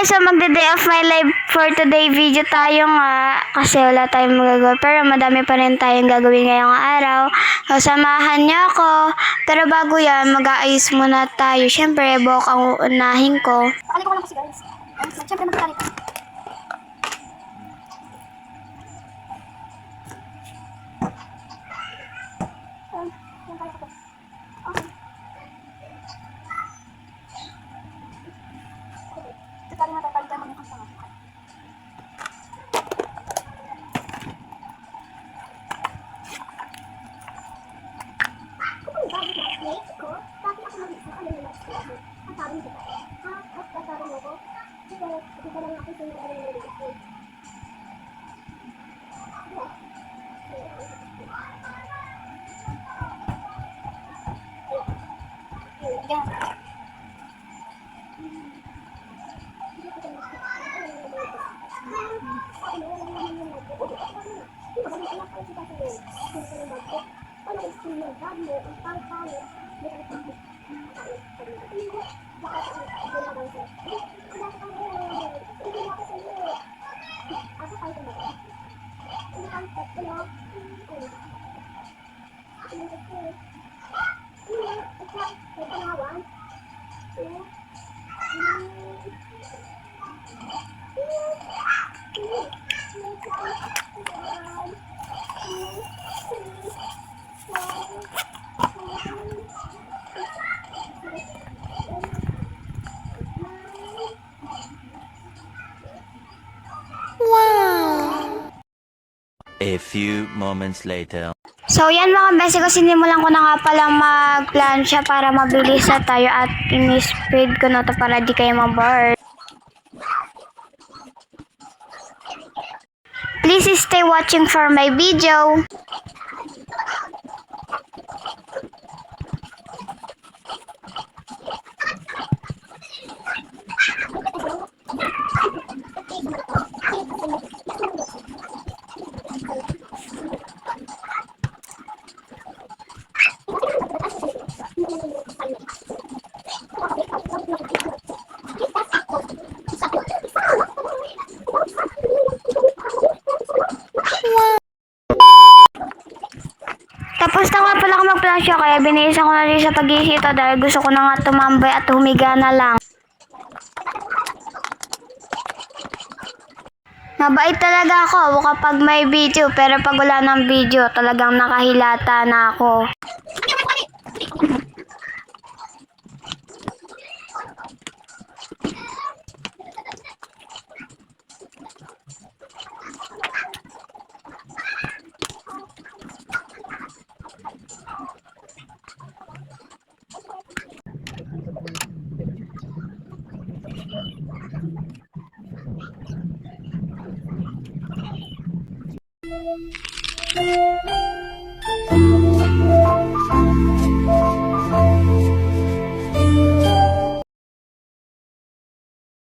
so magde-day of my life for today video tayo nga kasi wala tayong magagawa pero madami pa rin tayong gagawin ngayong araw. So samahan niyo ako. Pero bago yan, mag-aayos muna tayo. Siyempre, buhok ang uunahin ko. Pakali ko lang kasi guys. Siyempre magkakali ko. A few moments later. So yan mga besi ko, sinimulan ko na nga pala mag-plancha para mabilis na tayo at in-speed ko na to para di kayo ma-bored. Please stay watching for my video. Tapos na nga pala ako mag-plancha kaya binihisan ko na rin sa pag-iisito dahil gusto ko na nga tumambay at humiga na lang. Mabait talaga ako kapag may video pero pag wala ng video talagang nakahilata na ako.